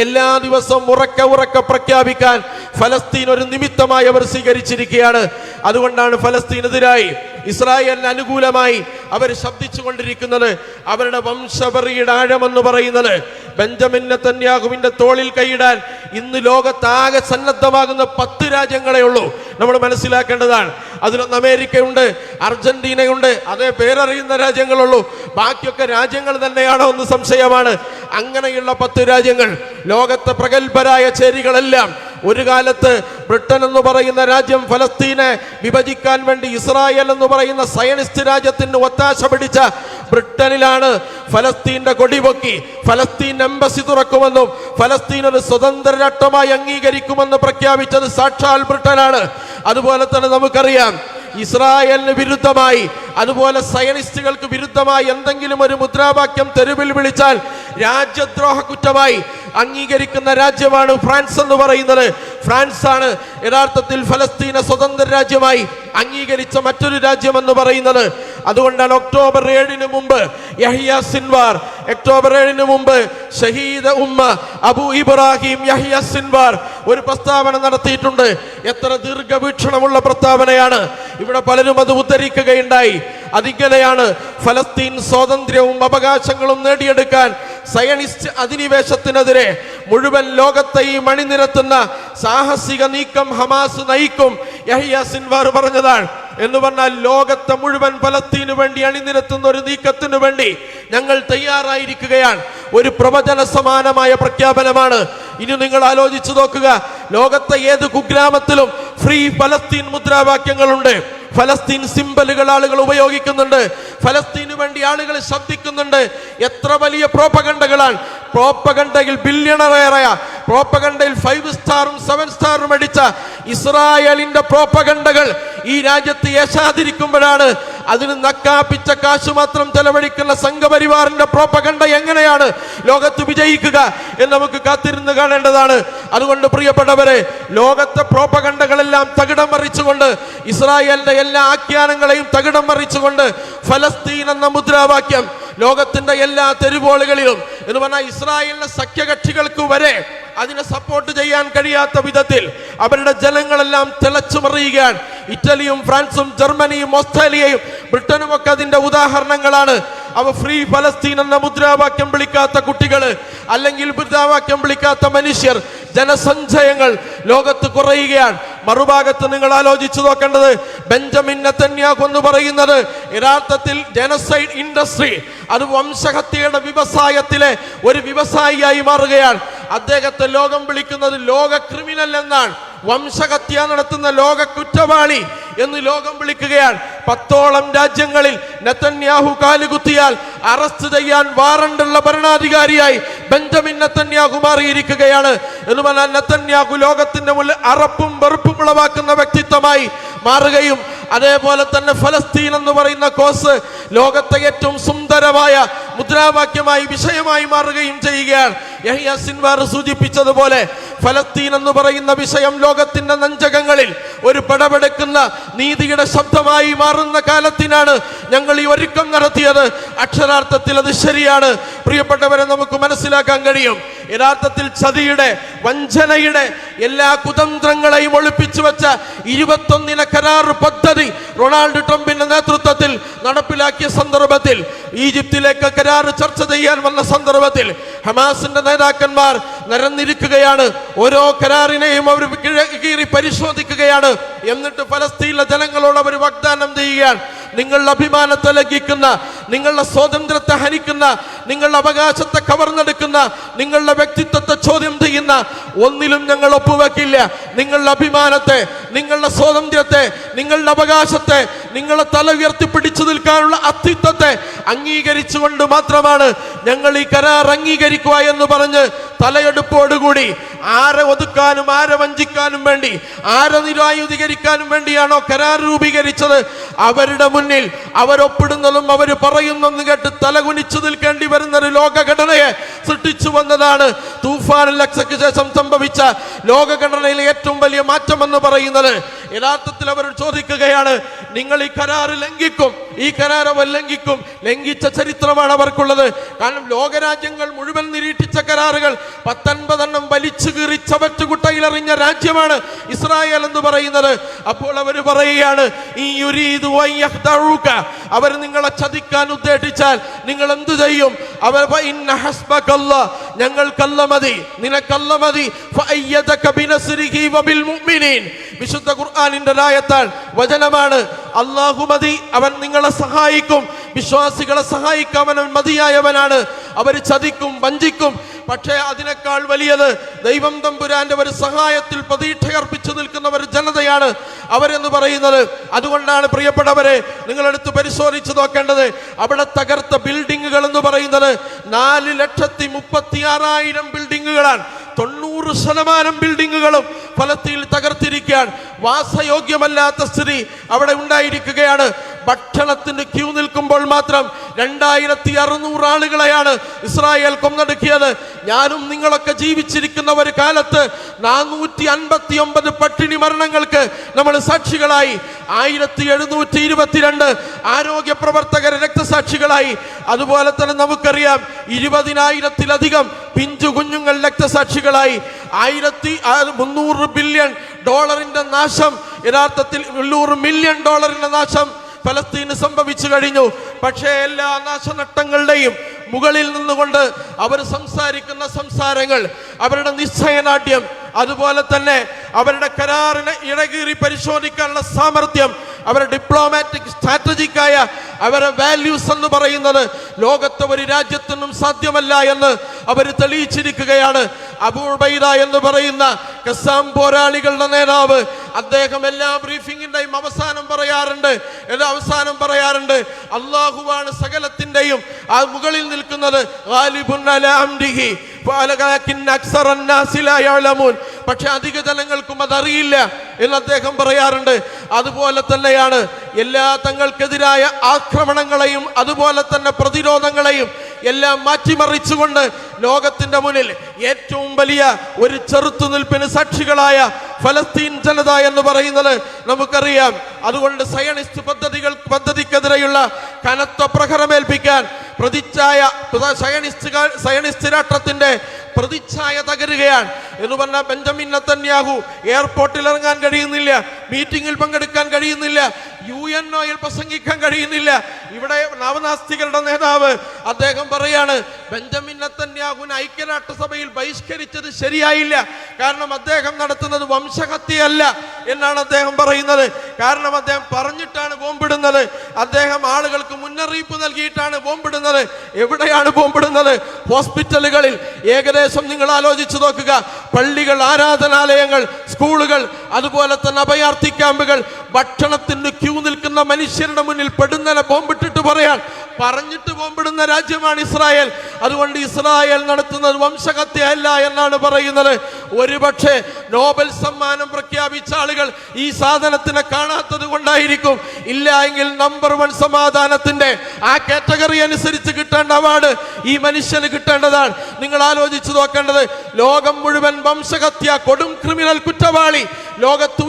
എല്ലാ ദിവസവും ഉറക്കെ പ്രഖ്യാപിക്കാൻ ഫലസ്തീൻ ഒരു നിമിത്തമായി അവർ സ്വീകരിച്ചിരിക്കുകയാണ്. അതുകൊണ്ടാണ് ഫലസ്തീനെതിരായി ഇസ്രായേലിന് അനുകൂലമായി അവർ ശബ്ദിച്ചുകൊണ്ടിരിക്കുന്നത്. അവരുടെ വംശപറിയുടെ ആഴമെന്ന് പറയുന്നത് ബെഞ്ചമിൻ നെതന്യാഹുവിന്റെ തോളിൽ കൈയിടാൻ ഇന്ന് ലോകത്താകെ സന്നദ്ധമാകുന്ന 10 രാജ്യങ്ങളെ ഉള്ളൂ. നമ്മൾ മനസ്സിലാക്കേണ്ടതാണ്. അതിലൊന്ന് അമേരിക്കയുണ്ട്, അർജന്റീനയുണ്ട്, അതേ പേരറിയുന്ന രാജ്യങ്ങളുള്ളൂ. ബാക്കിയൊക്കെ രാജ്യങ്ങൾ തന്നെയാണോ എന്ന് സംശയമാണ്. അങ്ങനെയുള്ള 10 രാജ്യങ്ങൾ, ലോകത്തെ പ്രഗത്ഭരായ ചേരികളെല്ലാം ഒരു കാലത്ത് ബ്രിട്ടൻ എന്ന് പറയുന്ന രാജ്യം ഫലസ്തീനെ വിഭജിക്കാൻ വേണ്ടി ഇസ്രായേൽ എന്ന് പറയുന്ന സയനിസ്റ്റ് രാജ്യത്തിന് ഒത്താശ പിടിച്ച ബ്രിട്ടനിലാണ് ഫലസ്തീന്റെ കൊടിപൊക്കി ഫലസ്തീൻ എംബസി തുറക്കുമെന്നും ഫലസ്തീൻ ഒരു സ്വതന്ത്ര രാഷ്ട്രമായി അംഗീകരിക്കുമെന്ന് പ്രഖ്യാപിച്ചത് സാക്ഷാൽ ബ്രിട്ടനാണ്. അതുപോലെ തന്നെ നമുക്കറിയാം, ഇസ്രായേലിന് വിരുദ്ധമായി, അതുപോലെ സയനിസ്റ്റുകൾക്ക് വിരുദ്ധമായി എന്തെങ്കിലും ഒരു മുദ്രാവാക്യം തെരുവിൽ വിളിച്ചാൽ രാജ്യദ്രോഹ കുറ്റമായി അംഗീകരിക്കുന്ന രാജ്യമാണ് ഫ്രാൻസ് എന്ന് പറയുന്നത്. ഫ്രാൻസ് ആണ് യഥാർത്ഥത്തിൽ ഫലസ്തീനെ സ്വതന്ത്ര രാജ്യമായി അംഗീകരിച്ച മറ്റൊരു രാജ്യം എന്ന് പറയുന്നത്. അതുകൊണ്ടാണ് ഒക്ടോബർ 7 മുമ്പ് യഹ്യ സിൻവാർ, ഒക്ടോബർ 7 മുമ്പ് ഷഹീദ് ഉമ്മ അബു ഇബ്രാഹിം യഹ്യ സിൻവാർ ഒരു പ്രസ്താവന നടത്തിയിട്ടുണ്ട്. എത്ര ദീർഘവീക്ഷണമുള്ള പ്രസ്താവനയാണ്. ഇവിടെ പലരും അത് ഉദ്ധരിക്കുകയുണ്ടായി. അതിങ്ങനെയാണ്: ഫലസ്തീൻ സ്വാതന്ത്ര്യവും അവകാശങ്ങളും നേടിയെടുക്കാൻ സയനിസ്റ്റ് അധിനിവേശത്തിനെതിരെ മുഴുവൻ ലോകത്തെയും അണിനിരത്തുന്ന സാഹസിക നീക്കം ഹമാസ് നയിക്കും. യഹ്യ സിൻവാർ പറഞ്ഞതാണ്. എന്ന് പറഞ്ഞാൽ ലോകത്തെ മുഴുവൻ ഫലസ്തീനു വേണ്ടി അണിനിരത്തുന്ന ഒരു നീക്കത്തിനു വേണ്ടി ഞങ്ങൾ തയ്യാറായിരിക്കുകയാണ്. ഒരു പ്രവചന സമാനമായ പ്രഖ്യാപനമാണ്. ഇനി നിങ്ങൾ ആലോചിച്ചു നോക്കുക, ലോകത്തെ ഏത് കുഗ്രാമത്തിലും ഫ്രീ ഫലസ്തീൻ മുദ്രാവാക്യങ്ങളുണ്ട്. ഫലസ്തീൻ സിംബലുകൾ ആളുകൾ ഉപയോഗിക്കുന്നുണ്ട്. ഫലസ്തീനു വേണ്ടി ആളുകൾ ശബ്ദിക്കുന്നുണ്ട്. എത്ര വലിയ പ്രോപ്പഗണ്ടകളാണ്! പ്രോപ്പഗണ്ടയിൽ ബില്യണറേറെയ പ്രോപ്പഗണ്ടയിൽ 5 സ്റ്റാറും 7 സ്റ്റാറും അടിച്ച ഇസ്രായേലിന്റെ പ്രോപ്പഗണ്ടകൾ ഈ രാജ്യത്ത് യേശാതിരിക്കുമ്പോഴാണ് അതിന് നക്കാപ്പിച്ച കാശ് മാത്രം ചെലവഴിക്കുന്ന സംഘപരിവാറിന്റെ പ്രോപ്പഗണ്ട എങ്ങനെയാണ് ലോകത്ത് വിജയിക്കുക എന്ന് നമുക്ക് കാത്തിരുന്ന് കാണേണ്ടതാണ്. അതുകൊണ്ട് പ്രിയപ്പെട്ടവരെ, ലോകത്തെ പ്രോപ്പഗണ്ടകളെല്ലാം തകിടം മറിച്ചുകൊണ്ട്, ഇസ്രായേലിന്റെ എല്ലാ ആഖ്യാനങ്ങളെയും തകിടം മറിച്ചുകൊണ്ട് ഫലസ്തീൻ എന്ന മുദ്രാവാക്യം ലോകത്തിന്റെ എല്ലാ തെരുവോളുകളിലും, എന്ന് പറഞ്ഞാൽ ഇസ്രായേലിന്റെ സഖ്യകക്ഷികൾക്ക് വരെ അതിനെ സപ്പോർട്ട് ചെയ്യാൻ കഴിയാത്ത വിധത്തിൽ അവരുടെ ജനങ്ങളെല്ലാം തിളച്ചു മറിയുകയാണ്. ഇറ്റലിയും ഫ്രാൻസും ജർമ്മനിയും ഓസ്ട്രേലിയയും ബ്രിട്ടനും ഒക്കെ അതിന്റെ ഉദാഹരണങ്ങളാണ്. അവ ഫ്രീ ഫലസ്തീൻ എന്ന മുദ്രാവാക്യം വിളിക്കാത്ത കുട്ടികൾ, അല്ലെങ്കിൽ മുദ്രാവാക്യം വിളിക്കാത്ത മനുഷ്യർ, ജനസഞ്ചയങ്ങൾ ലോകത്ത് കുറയുകയാണ്. മറുഭാഗത്ത് നിങ്ങൾ ആലോചിച്ചു നോക്കേണ്ടത്, ബെഞ്ചമിൻ നെതന്യാഹു എന്ന് പറയുന്നത് യഥാർത്ഥത്തിൽ ജനസൈഡ് ഇൻഡസ്ട്രി, അത് വംശഹത്യയുടെ വ്യവസായത്തിലെ ഒരു വ്യവസായിയായി മാറുകയാണ്. അദ്ദേഹത്തെ ലോകം വിളിക്കുന്നത് ലോക ക്രിമിനൽ എന്നാണ്. വംശഹത്യ നടത്തുന്ന ലോക കുറ്റവാളി എന്ന് ലോകം വിളിക്കുകയാണ്. 10ഓളം രാജ്യങ്ങളിൽ നെതന്യാഹു കാലുകുത്തിയാൽ അറസ്റ്റ് ചെയ്യാൻ വാറണ്ടുള്ള ഭരണാധികാരിയായി ബെഞ്ചമിൻ നെതന്യാഹു മാറിയിരിക്കുകയാണ്. എന്ന് പറഞ്ഞാൽ നെതന്യാഹു ലോകത്തിന്റെ മുന്നിൽ അറപ്പും വെറുപ്പും ഉളവാക്കുന്ന വ്യക്തിത്വമായി മാറുകയും, അതേപോലെ തന്നെ ഫലസ്തീൻ എന്ന് പറയുന്ന കോസ് ലോകത്തെ ഏറ്റവും സുന്ദരമായ മുദ്രാവാക്യമായി വിഷയമായി മാറുകയും ചെയ്യുകയാണ്. യഹ്യ സിൻവാർ സൂചിപ്പിച്ചതുപോലെ ഫലസ്തീൻ എന്ന് പറയുന്ന വിഷയം ലോകത്തിന്റെ നെഞ്ചകങ്ങളിൽ ഒരു പടപെടുക്കുന്ന നീതിയുടെ ശബ്ദമായി മാറുന്ന കാലത്തിനാണ് ഞങ്ങൾ ഈ ഒരുക്കം നടത്തിയത്. അക്ഷരാർത്ഥത്തിൽ അത് ശരിയാണ്. പ്രിയപ്പെട്ടവരെ, നമുക്ക് മനസ്സിലാക്കാൻ കഴിയും, യഥാർത്ഥത്തിൽ ചതിയുടെ, വഞ്ചനയുടെ എല്ലാ കുതന്ത്രങ്ങളെയും ഒളിപ്പിച്ചു വെച്ച 21 കരാർ പദ്ധതി ഡൊണാൾഡ് ട്രംപിന്റെ നേതൃത്വത്തിൽ നടപ്പിലാക്കിയ സന്ദർഭത്തിൽ, ഈജിപ്തിലേക്ക് കരാർ ചർച്ച ചെയ്യാൻ വന്ന സന്ദർഭത്തിൽ ഹമാസിന്റെ നേതാക്കന്മാർ നിരന്നിരിക്കുകയാണ്. ഓരോ കരാറിനെയും അവർ കീറി പരിശോധിക്കുകയാണ്. എന്നിട്ട് ഫലസ്തീനിലെ ജനങ്ങളോട് അവർ വാഗ്ദാനം ചെയ്യുകയാണ്, നിങ്ങളുടെ അഭിമാനത്തെ ലംഘിക്കുന്ന, നിങ്ങളുടെ സ്വാതന്ത്ര്യത്തെ ഹനിക്കുന്ന, നിങ്ങളുടെ അവകാശത്തെ കവർന്നെടുക്കുന്ന, നിങ്ങളുടെ വ്യക്തിത്വത്തെ ചോദ്യം ചെയ്യുന്ന ഒന്നിലും ഞങ്ങൾ ഒപ്പുവെക്കില്ല. നിങ്ങളുടെ അഭിമാനത്തെ, നിങ്ങളുടെ സ്വാതന്ത്ര്യത്തെ, നിങ്ങളുടെ അവകാശത്തെ, നിങ്ങളെ തല ഉയർത്തി പിടിച്ചു നിൽക്കാനുള്ള അസ്തിത്വത്തെ അംഗീകരിച്ചുകൊണ്ട് മാത്രമാണ് ഞങ്ങൾ ഈ കരാർ അംഗീകരിക്കുക എന്ന് പറഞ്ഞ് തലയെടുപ്പോടുകൂടി ആരെ ഒതുക്കാനും ആരെ വഞ്ചിക്കാനും വേണ്ടി, ആരെ നിരായുധീകരിക്കാനും വേണ്ടിയാണോ കരാർ രൂപീകരിച്ചത്, അവരുടെ മുന്നിൽ അവരൊപ്പിടുന്നതും അവർ പറയുന്നതെന്ന് കേട്ട് തലകുനിച്ചു നിൽക്കേണ്ടി വരുന്ന ഒരു ലോകഘടനയെ സൃഷ്ടിച്ചു വന്നതാണ് തൂഫാനുൽ അഖ്സയ്ക്ക് ശേഷം സംഭവിച്ച ലോകഘടനയിലെ ഏറ്റവും വലിയ മാറ്റം എന്ന് പറയുന്നത്. യഥാർത്ഥത്തിൽ അവർ ചോദിക്കുകയാണ്, നിങ്ങൾ ഈ കരാർ ലംഘിക്കും ഈ കരാർ അവർ ലംഘിച്ച ചരിത്രമാണ് അവർക്കുള്ളത്. കാരണം ലോകരാജ്യങ്ങൾ മുഴുവൻ നിരീക്ഷിച്ച കരാറുകൾ 19 വലിച്ചു കീറി ചവറ്റുകുട്ടയിലെറിഞ്ഞ രാജ്യമാണ് ഇസ്രായേൽ എന്ന് പറയുന്നത്. അപ്പോൾ അവർ പറയുകയാണ്, ഈ യുരീദു വയഖ്ദഉക, അവർ നിങ്ങളെ ചതിക്കാൻ ഉദ്ദേശിച്ചാൽ നിങ്ങൾ എന്ത് ചെയ്യും? അവർ ഇന്ന ഹസ്ബകല്ലാഹ്, ഞങ്ങൾക്കല്ല മതി, നിനക്കല്ല മതി. ഫഅയ്യദക ബിനസ്രിഹി വബിൽ മുഅ്മിനീൻ, വിശുദ്ധ ഖുർആനിന്റെ ആയത്താൽ വചനമാണ്. അല്ലാഹു മതി, അവൻ നിങ്ങളെ സഹായിക്കും, വിശ്വാസികളെ സഹായിക്കാൻ അവൻ മതിയായവനാണ്. അവർ ചതിക്കും, വഞ്ചിക്കും. പക്ഷേ അതിനേക്കാൾ വലിയത് ദൈവം തമ്പുരാന്റെ ഒരു സഹായത്തിൽ പ്രതീക്ഷയർപ്പിച്ചു നിൽക്കുന്ന ഒരു ജനതയാണ് അവരെന്ന് പറയുന്നത്. അതുകൊണ്ടാണ് പ്രിയപ്പെട്ടവരെ, നിങ്ങളെടുത്ത് പരിശോധിച്ച് നോക്കേണ്ടത്. അവിടെ തകർത്ത ബിൽഡിങ്ങുകൾ എന്ന് പറയുന്നത് 4,36,000 ബിൽഡിങ്ങുകളാണ്. 90% ബിൽഡിങ്ങുകളും ഫലസ്തീനിൽ തകർത്തിരിക്കുകയാണ്. വാസയോഗ്യമല്ലാത്ത സ്ഥിതി അവിടെ ഉണ്ടായിരിക്കുകയാണ്. ഭക്ഷണത്തിന് ക്യൂ നിൽക്കുമ്പോൾ മാത്രം 2600 ആളുകളെയാണ് ഇസ്രായേൽ കൊന്നൊടുക്കിയത്. ഞാനും നിങ്ങളൊക്കെ ജീവിച്ചിരിക്കുന്ന ഒരു കാലത്ത് 459 പട്ടിണി മരണങ്ങൾക്ക് നമ്മൾ സാക്ഷികളായി. 1722 ആരോഗ്യ പ്രവർത്തകർ രക്തസാക്ഷികളായി. അതുപോലെ തന്നെ നമുക്കറിയാം 20,000-ലധികം പിഞ്ചു കുഞ്ഞുങ്ങൾ രക്തസാക്ഷികളായി. $300 ബില്യൺ നാശം, യഥാർത്ഥത്തിൽ $100 മില്യൺ നാശം ഫലസ്തീന് സംഭവിച്ചു കഴിഞ്ഞു. പക്ഷേ എല്ലാ നാശനഷ്ടങ്ങളുടെയും മുകളിൽ നിന്നുകൊണ്ട് അവർ സംസാരിക്കുന്ന സംസാരങ്ങൾ, അവരുടെ നിശ്ചയനാട്യം, അതുപോലെ തന്നെ അവരുടെ കരാറിനെ ഇടകീറി പരിശോധിക്കാനുള്ള സാമർഥ്യം, അവരുടെ ഡിപ്ലോമാറ്റിക് സ്ട്രാറ്റജിക്കായ അവരുടെ വാല്യൂസ് എന്ന് പറയുന്നത് ലോകത്തെ ഒരു രാജ്യത്തിനും സാധ്യമല്ല എന്ന് അവർ തെളിയിച്ചിരിക്കുകയാണ്. അബൂ ഉബൈദ എന്ന് പറയുന്ന ഖസാം പോരാളികളുടെ നേതാവ്, അദ്ദേഹം എല്ലാ ബ്രീഫിംഗിന്റെയും അവസാനം പറയാറുണ്ട്, അല്ലാഹുവാണ് സകലത്തിന്റെയും ആ മുകളിൽ നിൽക്കുന്നത്. പക്ഷെ അധിക ജനങ്ങൾക്കും അതറിയില്ല എന്ന് അദ്ദേഹം പറയാറുണ്ട്. അതുപോലെ തന്നെയാണ് എല്ലാ തങ്ങൾക്കെതിരായ ആക്രമണങ്ങളെയും അതുപോലെ തന്നെ പ്രതിരോധങ്ങളെയും എല്ലാം മാറ്റിമറിച്ചുകൊണ്ട് ലോകത്തിന്റെ മുന്നിൽ ഏറ്റവും വലിയ ഒരു ചെറുത്തുനിൽപ്പിന് സാക്ഷികളായ ഫലസ്തീൻ ജനത എന്ന് പറയുന്നത് നമുക്കറിയാം. അതുകൊണ്ട് പദ്ധതിക്കെതിരെയുള്ള കനത്ത പ്രഹരമേൽപ്പിക്കാൻ സയനിസ്റ്റ് രാഷ്ട്രത്തിന്റെ പ്രതിച്ഛായ തകരുകയാണ് എന്ന് പറഞ്ഞാൽ ബെഞ്ചമിൻ നെതന്യാഹു എയർപോർട്ടിൽ ഇറങ്ങാൻ കഴിയുന്നില്ല, മീറ്റിംഗിൽ പങ്കെടുക്കാൻ കഴിയുന്നില്ല, UNOയിൽ പ്രസംഗിക്കാൻ കഴിയുന്നില്ല. ഇവിടെ നവനാസ്തികളുടെ നേതാവ് അദ്ദേഹം പറയാണ്, ബെഞ്ചമിൻ നെതന്യാഹുവിനെ ഐക്യരാഷ്ട്രസഭയിൽ ബഹിഷ്കരിച്ചത് ശരിയായില്ല, കാരണം അദ്ദേഹം നടത്തുന്നത് വംശഹത്യയല്ല എന്നാണ് അദ്ദേഹം പറയുന്നത്. കാരണം അദ്ദേഹം പറഞ്ഞിട്ടാണ് ബോംബിടുന്നത്, അദ്ദേഹം ആളുകൾക്ക് മുന്നറിയിപ്പ് നൽകിയിട്ടാണ് ബോംബിടുന്നത്. എവിടെയാണ് ബോംബിടുന്നത്? ഹോസ്പിറ്റലുകളിൽ. ഏകദേശം നിങ്ങൾ ആലോചിച്ചു നോക്കുക, പള്ളികൾ, ആരാധനാലയങ്ങൾ, സ്കൂളുകൾ, അതുപോലെ തന്നെ അഭയാർത്ഥി ക്യാമ്പുകൾ, ഭക്ഷണത്തിന് ക്യൂ നിൽക്കുന്ന മനുഷ്യരുടെ മുന്നിൽ പെടുന്നതിനെ ബോംബിട്ടിട്ട് പറഞ്ഞിട്ട് ബോംബിടുന്ന രാജ്യമാണ് ഇസ്രായേൽ. അതുകൊണ്ട് ഇസ്രായേൽ നടത്തുന്നത് വംശഹത്യയല്ല എന്നാണ് പറയുന്നത്. ഒരുപക്ഷെ നോബൽ സമ്മാനം പ്രഖ്യാപിച്ച ആളുകൾ ഈ സാധനത്തിനെ കാണാത്തത് കൊണ്ടായിരിക്കും. ഇല്ല എങ്കിൽ നമ്പർ 1 സമാധാനത്തിന്റെ ആ കാറ്റഗറി അനുസരിച്ച് കിട്ടേണ്ട അവാർഡ് ഈ മനുഷ്യന് കിട്ടേണ്ടതാണ്. നിങ്ങൾ ആലോചിച്ചു നോക്കേണ്ടത്, ലോകം മുഴുവൻ വംശഹത്യ, കൊടും ക്രിമിനൽ കുറ്റവാളി ലോകത്ത്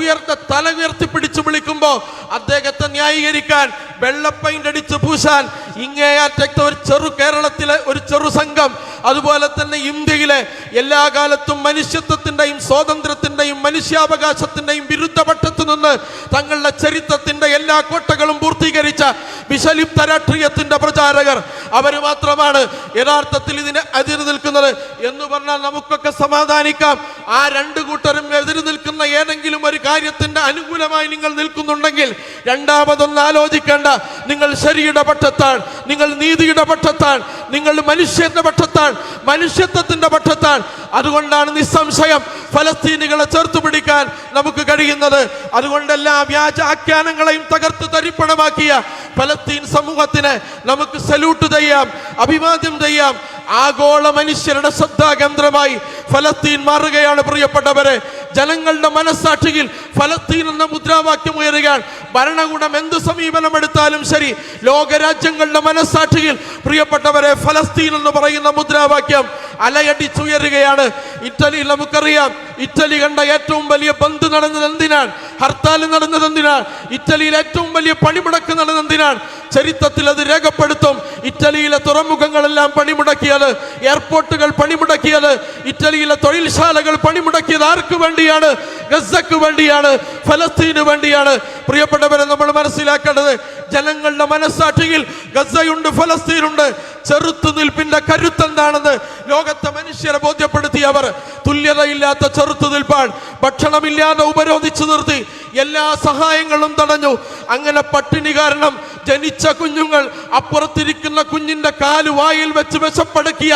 തല ഉയർത്തിപ്പിടിച്ചു വിളിക്കുമ്പോ അദ്ദേഹത്തെ ന്യായീകരിക്കാൻ, വെള്ള പെയിന്റ് അടിച്ച് പൂശാൻ ഇങ്ങേയറ്റത്തെ ഒരു കേരളത്തിലെ ഒരു ചെറു സംഘം, അതുപോലെ തന്നെ ഇന്ത്യയിലെ എല്ലാ കാലത്തും മനുഷ്യത്വത്തിന്റെയും സ്വാതന്ത്ര്യത്തിന്റെയും മനുഷ്യാവകാശത്തിന്റെയും വിരുദ്ധപക്ഷത്തു നിന്ന് തങ്ങളുടെ ചരിത്രത്തിന്റെ എല്ലാ കോട്ടകളും പൂർത്തീകരിച്ച വിഷലിപ്ത രാഷ്ട്രീയത്തിന്റെ പ്രചാരകർ, അവർ മാത്രമാണ് യഥാർത്ഥത്തിൽ ഇതിനെ എതിര് നിൽക്കുന്നത് എന്ന് പറഞ്ഞാൽ നമുക്കൊക്കെ സമാധാനിക്കാം. ആ 2 കൂട്ടരും എതിര് നിൽക്കുന്ന ഏതെങ്കിലും ഒരു കാര്യത്തിന്റെ അനുകൂലമായി നിങ്ങൾ നിൽക്കുന്നുണ്ടെങ്കിൽ രണ്ടാമതൊന്ന് ആലോചിക്കേണ്ട, നിങ്ങൾ ശരിയുടെ പക്ഷത്താണ്, നിങ്ങൾ നീതിയുടെ പക്ഷത്താണ്, നിങ്ങൾ മനുഷ്യന്റെ പക്ഷത്താണ്, മനുഷ്യത്വത്തിന്റെ പക്ഷത്താണ്. അതുകൊണ്ടാണ് നിസ്സംശയം ഫലസ്തീനികളെ ചേർത്ത് പിടിക്കാൻ നമുക്ക് കഴിയുന്നത്. അതുകൊണ്ട് എല്ലാ വ്യാജ ആഖ്യാനങ്ങളെയും തകർത്ത് തരിപ്പണമാക്കിയ ഫലസ്തീൻ സമൂഹത്തിന് നമുക്ക് സല്യൂട്ട് ചെയ്യാം, അഭിവാദ്യം ചെയ്യാം. ആഗോള മനുഷ്യരുടെ ശ്രദ്ധാകേന്ദ്രമായി ഫലസ്തീൻ മാറുകയാണ് പ്രിയപ്പെട്ടവരെ. ജനങ്ങളുടെ മനസ്സാക്ഷിയിൽ ഫലസ്തീൻ എന്ന മുദ്രാവാക്യം ഉയരുകയാണ്. ഭരണകൂടം എന്ത് സമീപനമെടുത്താലും ശരി, ലോകരാജ്യങ്ങളുടെ മനസ്സാക്ഷിയിൽ പ്രിയപ്പെട്ടവരെ ഫലസ്തീൻ എന്ന് പറയുന്ന മുദ്രാവാക്യം അലയടിച്ചുയരുകയാണ്. ഇറ്റലിയിൽ നമുക്കറിയാം, ഇറ്റലി കണ്ട ഏറ്റവും വലിയ ബന്ദ് നടന്നത് എന്തിനാണ്? ഹർത്താൽ നടന്നത് എന്തിനാണ്? ഇറ്റലിയിൽ ഏറ്റവും വലിയ പണിമുടക്ക് നടന്നത് എന്തിനാണ്? ചരിത്രത്തിൽ അത് രേഖപ്പെടുത്തും. ഇറ്റലിയിലെ തുറമുഖങ്ങളെല്ലാം പണിമുടക്കിയത്, എയർപോർട്ടുകൾ പണിമുടക്കിയത്, ഇറ്റലിയിലെ തൊഴിൽശാലകൾ പണിമുടക്കിയത് ആർക്ക് വേണ്ടിയാണ്? ഗസക്ക് വേണ്ടിയാണ്, ഫലസ്തീന് വേണ്ടിയാണ്. പ്രിയപ്പെട്ടവരെ, നമ്മൾ മനസ്സിലാക്കേണ്ടത് ജനങ്ങളുടെ മനസ്സാക്ഷിയിൽ ഗസയുണ്ട്, ഫലസ്തീനുണ്ട്. ചെറുത്തുനിൽപ്പിന്റെ കരുത്തെന്താണെന്ന് ലോകത്തെ മനുഷ്യരെ ബോധ്യപ്പെടുത്തിയവർ. തുല്യതയില്ലാത്ത ചെറുത്തുനിൽപ്പാൻ, ഭക്ഷണമില്ലാതെ ഉപരോധിച്ചു നിർത്തി, എല്ലാ സഹായങ്ങളും തടഞ്ഞു. അങ്ങനെ പട്ടിണി കാരണം ജനിച്ച കുഞ്ഞുങ്ങൾ അപ്പുറത്തിരിക്കുന്ന കുഞ്ഞിന്റെ കാല് വായിൽ വെച്ച് വിശപ്പടക്കിയ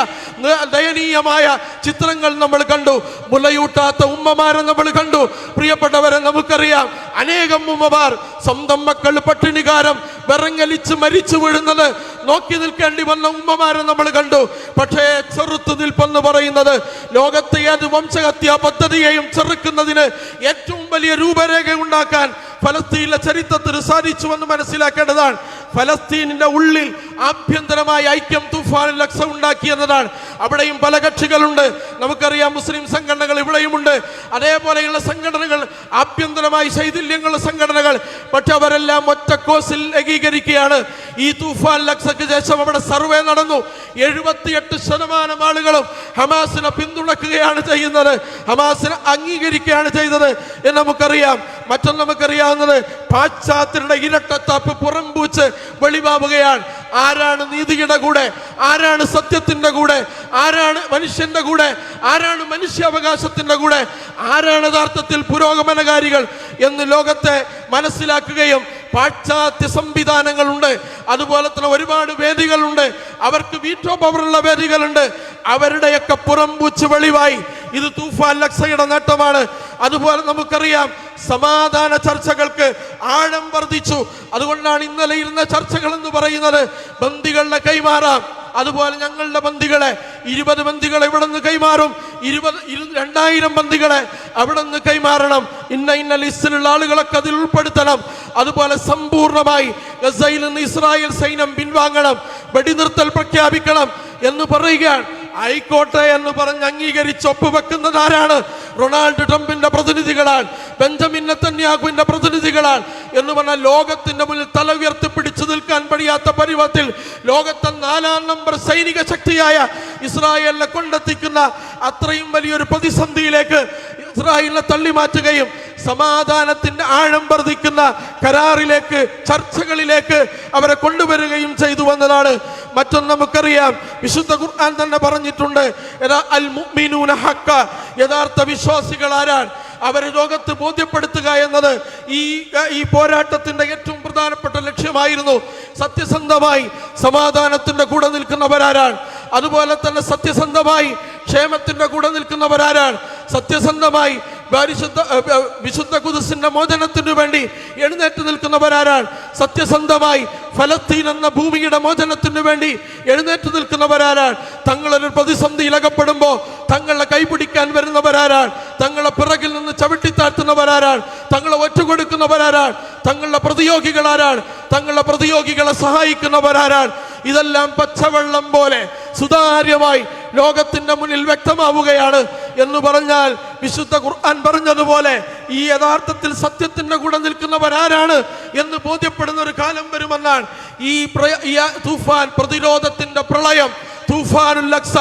ദയനീയമായ ചിത്രങ്ങൾ നമ്മൾ കണ്ടു. മുലയൂട്ടാത്ത ഉമ്മമാരെ നമ്മൾ കണ്ടു. പ്രിയപ്പെട്ടവരെ, നമുക്കറിയാം അനേകം ഉമ്മമാർ സ്വന്തം മക്കൾ പട്ടിണികാരം വിറങ്ങലിച്ച് മരിച്ചു വീഴുന്നത് നോക്കി നിൽക്കേണ്ടി വന്ന ഉമ്മമാരെ നമ്മൾ കണ്ടു. പക്ഷേ ചെറുത്തു നിൽപ്പെന്ന് പറയുന്നത് ലോകത്തെ ഏത് വംശഹത്യാ പദ്ധതിയെയും ചെറുക്കുന്നതിന് ഏറ്റവും വലിയ രൂപരേഖ ഉണ്ടാക്കാൻ ഫലസ്തീനിലെ ചരിത്രത്തിന് സാധിച്ചുവെന്ന് മനസ്സിലാക്കേണ്ടതാണ്. ഫലസ്തീനിന്റെ ഉള്ളിൽ ആഭ്യന്തരമായ ഐക്യം തൂഫാനുൽ അഖ്സ ഉണ്ടാക്കിയെന്നതാണ്. അവിടെയും പല കക്ഷികളുണ്ട്. നമുക്കറിയാം മുസ്ലിം സംഘടനകൾ ഇവിടെയുമുണ്ട്, അതേപോലെയുള്ള സംഘടനകൾ, ആഭ്യന്തരമായി ശൈഥില്യങ്ങളുള്ള സംഘടനകൾ. പക്ഷെ അവരെല്ലാം ഒറ്റ കോസിൽ ഏകീകരിക്കുകയാണ്. ഈ തൂഫാനുൽ അഖ്സയ്ക്ക് ശേഷം അവിടെ സർവേ നടന്നു. 78% ആളുകളും ഹമാസിനെ പിന്തുണക്കുകയാണ് ചെയ്യുന്നത്, ഹമാസിനെ അംഗീകരിക്കുകയാണ് ചെയ്തത് എന്ന് നമുക്കറിയാം. മറ്റൊന്ന് നമുക്കറിയാവുന്നത്, പാശ്ചാത്യരുടെ ഇരട്ടത്താപ്പ് പുറംപൂച്ച് വെളിവാവുകയാണ്. ആരാണ് നീതിയുടെ കൂടെ? ആരാണ് സത്യത്തിന്റെ കൂടെ? ആരാണ് മനുഷ്യന്റെ കൂടെ? ആരാണ് മനുഷ്യാവകാശത്തിന്റെ കൂടെ? ആരാണ് യഥാർത്ഥത്തിൽ പുരോഗമനകാരികൾ എന്ന് ലോകത്തെ മനസ്സിലാക്കുകയും, പാശ്ചാത്യ സംവിധാനങ്ങളുണ്ട്, അതുപോലെ തന്നെ ഒരുപാട് വേദികളുണ്ട്, അവർക്ക് വീറ്റോ പവറുള്ള വേദികളുണ്ട്, അവരുടെയൊക്കെ പുറംപൂച്ച് വെളിവായി. ഇത് തൂഫാനുൽ അഖ്സയുടെ നേട്ടമാണ്. അതുപോലെ നമുക്കറിയാം സമാധാന ചർച്ചകൾക്ക് ആഴം വർദ്ധിച്ചു. അതുകൊണ്ടാണ് ഇന്നലെ ഇരുന്ന ചർച്ചകൾ എന്ന് പറയുന്നത്. ബന്ദികളെ കൈമാറാം, അതുപോലെ ഞങ്ങളുടെ ബന്ദികളെ 20 ബന്ദികളെ ഇവിടെ നിന്ന് കൈമാറും, 2000 ബന്ദികളെ അവിടെ നിന്ന് കൈമാറണം, ഇന്ന ലിസ്റ്റിലുള്ള ആളുകളൊക്കെ അതിൽ ഉൾപ്പെടുത്തണം. അതുപോലെ സമ്പൂർണമായി ഗസയിൽ നിന്ന് ഇസ്രായേൽ സൈന്യം പിൻവാങ്ങണം, വെടിനിർത്തൽ പ്രഖ്യാപിക്കണം എന്ന് പറയുകയാണ്. ആയിക്കോട്ടെ എന്ന് പറഞ്ഞ് അംഗീകരിച്ച് ഒപ്പുവെക്കുന്നത് ആരാണ്? റൊണാൾഡ് ട്രംപിന്റെ പ്രതിനിധികളാണ്, ബെഞ്ചമിൻ നെതന്യാഹുവിന്റെ പ്രതിനിധികളാണ്. എന്ന് പറഞ്ഞാൽ ലോകത്തിന്റെ മുന്നിൽ തല ഉയർത്തി പിടിച്ചു നിൽക്കാൻ കഴിയാത്ത പരുവത്തിൽ ലോകത്തെ 4ാം നമ്പർ സൈനിക ശക്തിയായ ഇസ്രായേലിനെ കൊണ്ടെത്തിക്കുന്ന അത്രയും വലിയൊരു പ്രതിസന്ധിയിലേക്ക് ഇസ്രായേലിനെ തള്ളിമാറ്റുകയും സമാധാനത്തിന്റെ ആഴം വർദ്ധിക്കുന്ന കരാറിലേക്ക്, ചർച്ചകളിലേക്ക് അവരെ കൊണ്ടുവരികയും ചെയ്തു വന്നതാണ്. മറ്റൊന്ന് നമുക്കറിയാം, വിശുദ്ധ ഖുർആൻ തന്നെ പറഞ്ഞിട്ടുണ്ട്, അൽ മുഅ്മിനൂന ഹഖ, യഥാർത്ഥ വിശ്വാസികൾ ആരാണ്? അവരെ ലോകത്ത് ബോധ്യപ്പെടുത്തുക എന്നത് ഈ പോരാട്ടത്തിന്റെ ഏറ്റവും പ്രധാനപ്പെട്ട ലക്ഷ്യമായിരുന്നു. സത്യസന്ധമായി സമാധാനത്തിന്റെ കൂടെ നിൽക്കുന്നവരാരാണ്? അതുപോലെ തന്നെ സത്യസന്ധമായി ക്ഷേമത്തിന്റെ കൂടെ നിൽക്കുന്നവരാരാണ്? സത്യസന്ധമായി വിശുദ്ധ ഖുദ്സിന്റെ മോചനത്തിനു വേണ്ടി എഴുന്നേറ്റ് നിൽക്കുന്നവരാരാണ്? സത്യസന്ധമായി ഫലസ്തീൻ എന്ന ഭൂമിയുടെ മോചനത്തിനു വേണ്ടി എഴുന്നേറ്റ് നിൽക്കുന്നവരാരാണ്? തങ്ങളൊരു പ്രതിസന്ധിയിൽ അകപ്പെടുമ്പോൾ തങ്ങളെ കൈപിടിക്കാൻ വരുന്നവരാരാണ്? തങ്ങളെ പിറകിൽ നിന്ന് ചവിട്ടിത്താഴ്ത്തുന്നവരാരാണ്? തങ്ങളെ ഒറ്റുകൊടുക്കുന്നവരാരാണ്? തങ്ങളുടെ പ്രതിയോഗികളാരാണ്? തങ്ങളുടെ പ്രതിയോഗികളെ സഹായിക്കുന്നവരാരാണ്? ഇതെല്ലാം പച്ചവെള്ളം പോലെ സുതാര്യമായി ലോകത്തിന്റെ മുന്നിൽ വ്യക്തമാവുകയാണ്. എന്ന് പറഞ്ഞാൽ വിശുദ്ധ ഖുർആൻ പറഞ്ഞതുപോലെ ഈ യഥാർത്ഥത്തിൽ സത്യത്തിന്റെ കൂടെ നിൽക്കുന്നവരാരാണ് എന്ന് ബോധ്യപ്പെടുന്ന ഒരു കാലം വരുമെന്നാണ്. ഈ തൂഫാൻ, പ്രതിരോധത്തിന്റെ പ്രളയം, തൂഫാനുൽ അഖ്സ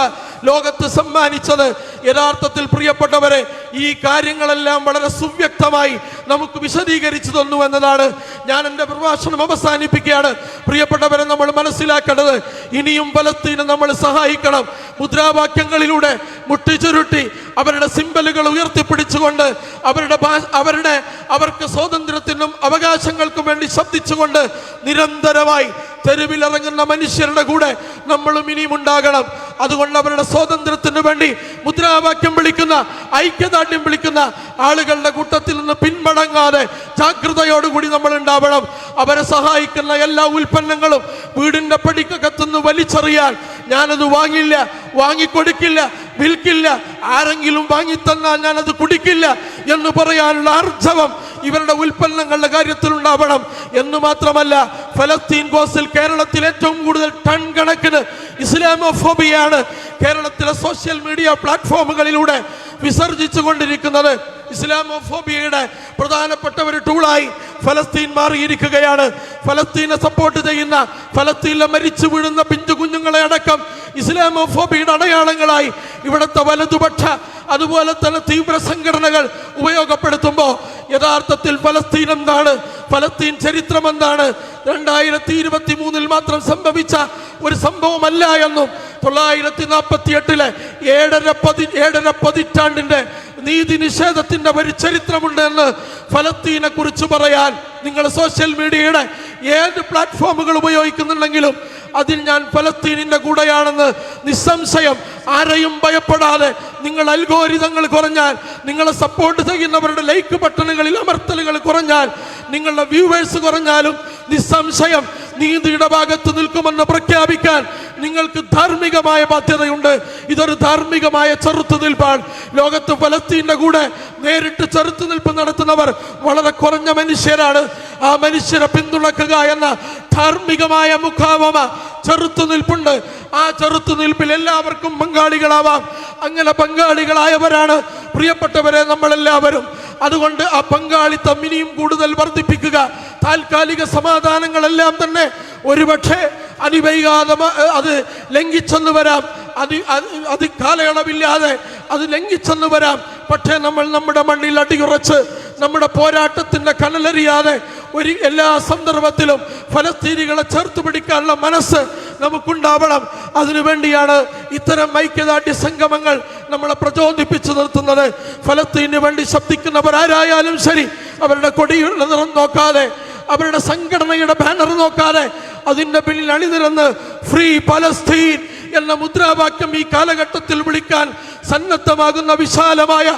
ലോകത്ത് സമ്മാനിച്ചത്. യഥാർത്ഥത്തിൽ പ്രിയപ്പെട്ടവരെ, ഈ കാര്യങ്ങളെല്ലാം വളരെ സുവ്യക്തമായി നമുക്ക് വിശദീകരിച്ചു തന്നു എന്നതാണ്. ഞാൻ എൻ്റെ പ്രഭാഷണം അവസാനിപ്പിക്കുകയാണ്. പ്രിയപ്പെട്ടവരെ, നമ്മൾ മനസ്സിലാക്കേണ്ടത്, ഇനിയും ഫലസ്തീനെ നമ്മൾ സഹായിക്കണം. മുദ്രാവാക്യങ്ങളിലൂടെ മുട്ടിച്ചുരുട്ടി അവരുടെ സിംബലുകൾ ഉയർത്തിപ്പിടിച്ചുകൊണ്ട് അവർക്ക് സ്വാതന്ത്ര്യത്തിനും അവകാശങ്ങൾക്കും വേണ്ടി ശബ്ദിച്ചുകൊണ്ട് നിരന്തരമായി തെരുവിലിറങ്ങുന്ന മനുഷ്യരുടെ കൂടെ നമ്മളും ഇനിയും ഉണ്ടാകണം. അതുകൊണ്ട് അവരുടെ സ്വാതന്ത്ര്യത്തിന് വേണ്ടി മുദ്രാവാക്യം വിളിക്കുന്ന, ഐക്യദാർഢ്യം വിളിക്കുന്ന ആളുകളുടെ കൂട്ടത്തിൽ നിന്ന് പിൻമടങ്ങാതെ ജാഗ്രതയോടുകൂടി നമ്മൾ ഉണ്ടാവണം. അവരെ സഹായിക്കുന്ന എല്ലാ ഉൽപ്പന്നങ്ങളും വീടിന്റെ പടിക്കകത്തുനിന്ന് വലിച്ചെറിയാൻ, ഞാനത് വാങ്ങില്ല, വാങ്ങിക്കൊടുക്കില്ല, വിൽക്കില്ല, ആരെങ്കിലും വാങ്ങിത്തന്നാൽ ഞാനത് കുടിക്കില്ല എന്ന് പറയാനുള്ള ആർജവം ഇവരുടെ ഉൽപ്പന്നങ്ങളുടെ കാര്യത്തിൽ ഉണ്ടാവണം. എന്ന് മാത്രമല്ല, ഫലസ്തീൻ കോസിൽ കേരളത്തിൽ ഏറ്റവും കൂടുതൽ ടൺ കണക്കിന് ഇസ്ലാമോഫോബിയാണ് കേരളത്തിലെ സോഷ്യൽ മീഡിയ പ്ലാറ്റ്ഫോമുകളിലൂടെ വിസർജിച്ചു കൊണ്ടിരിക്കുന്നത്. ഇസ്ലാമോഫോബിയയുടെ പ്രധാനപ്പെട്ട ഒരു ടൂളായി ഫലസ്തീൻ മാറിയിരിക്കുകയാണ്. ഫലസ്തീനെ സപ്പോർട്ട് ചെയ്യുന്ന, ഫലസ്തീനിലെ മരിച്ചു വീഴുന്ന പിഞ്ചു കുഞ്ഞുങ്ങളെ അടക്കം ഇസ്ലാമോഫോബിയുടെ അടയാളങ്ങളായി ഇവിടുത്തെ വലതുപക്ഷ അതുപോലെ തന്നെ തീവ്ര സംഘടനകൾ ഉപയോഗപ്പെടുത്തുമ്പോൾ യഥാർത്ഥത്തിൽ ഫലസ്തീൻ എന്താണ്, ഫലസ്തീൻ ചരിത്രം എന്താണ്, 2023 മാത്രം സംഭവിച്ച ഒരു സംഭവമല്ല എന്നും 948 ഏഴര പതിറ്റാണ്ടിന്റെ നീതി നിഷേധത്തിന്റെ ഒരു ചരിത്രമുണ്ട് എന്ന് ഫലസ്തീനെ കുറിച്ച് പറയാൻ നിങ്ങൾ സോഷ്യൽ മീഡിയയുടെ ഏത് പ്ലാറ്റ്ഫോമുകൾ ഉപയോഗിക്കുന്നുണ്ടെങ്കിലും അതിൽ ഞാൻ ഫലസ്തീനിന്റെ കൂടെയാണെന്ന് നിസ്സംശയം ആരെയും ഭയപ്പെടാതെ നിങ്ങൾ അൽഗോരിതങ്ങൾ കുറഞ്ഞാൽ, നിങ്ങളെ സപ്പോർട്ട് ചെയ്യുന്നവരുടെ ലൈക്ക് ബട്ടണുകളിൽ അമർത്തലുകൾ കുറഞ്ഞാൽ, നിങ്ങളുടെ വ്യൂവേഴ്സ് കുറഞ്ഞാലും നിസ്സംശയം നീതിയുടെ ഭാഗത്ത് നിൽക്കുമെന്ന് പ്രഖ്യാപിക്കാൻ നിങ്ങൾക്ക് ധാർമ്മികമായ ബാധ്യതയുണ്ട്. ഇതൊരു ധാർമ്മികമായ ചെറുത്തുനിൽപ്പാണ്. ലോകത്ത് ഫലസ്തീന്റെ കൂടെ നേരിട്ട് ചെറുത്തുനിൽപ്പ് നടത്തുന്നവർ വളരെ കുറഞ്ഞ മനുഷ്യരാണ്. ആ മനുഷ്യരെ പിന്തുണക്കുക എന്ന ധാർമ്മികമായ മുഖാവമ ചെറുത്തുനിൽപ്പുണ്ട്. ആ ചെറുത്തുനിൽപ്പിൽ എല്ലാവർക്കും പങ്കാളികളാവാം. അങ്ങനെ പങ്കാളികളായവരാണ് പ്രിയപ്പെട്ടവരെ നമ്മളെല്ലാവരും. അതുകൊണ്ട് ആ പങ്കാളിത്തം ഇനിയും കൂടുതൽ വർദ്ധിപ്പിക്കുക. താൽക്കാലിക സമാധാനങ്ങളെല്ലാം തന്നെ ഒരുപക്ഷെ അതിവൈകാതെ അത് ലംഘിച്ചെന്ന് വരാം, അത് കാലയളവില്ലാതെ അത് ലംഘിച്ചെന്ന് വരാം. പക്ഷേ നമ്മൾ നമ്മുടെ മണ്ണിൽ അടിയുറച്ച് നമ്മുടെ പോരാട്ടത്തിന്റെ കനലറിയാതെ എല്ലാ സന്ദർഭത്തിലും ഫലസ്തീനികളെ ചേർത്ത് പിടിക്കാനുള്ള മനസ്സ് നമുക്കുണ്ടാവണം. അതിനുവേണ്ടിയാണ് ഇത്തരം ഐക്യദാർഢ്യ സംഗമങ്ങൾ നമ്മളെ പ്രചോദിപ്പിച്ചു നിർത്തുന്നത്. ഫലസ്തീനു വേണ്ടി ശബ്ദിക്കുന്നവരാരായാലും ശരി, അവരുടെ കൊടിയുടെ നിറം നോക്കാതെ, അവരുടെ സംഘടനയുടെ ബാനർ നോക്കാതെ, അതിന്റെ പിന്നിൽ അണിനിരന്ന് ഫ്രീ പലസ്തീൻ എന്ന മുദ്രാവാക്യം ഈ കാലഘട്ടത്തിൽ വിളിക്കാൻ സന്നദ്ധമാകുന്ന വിശാലമായ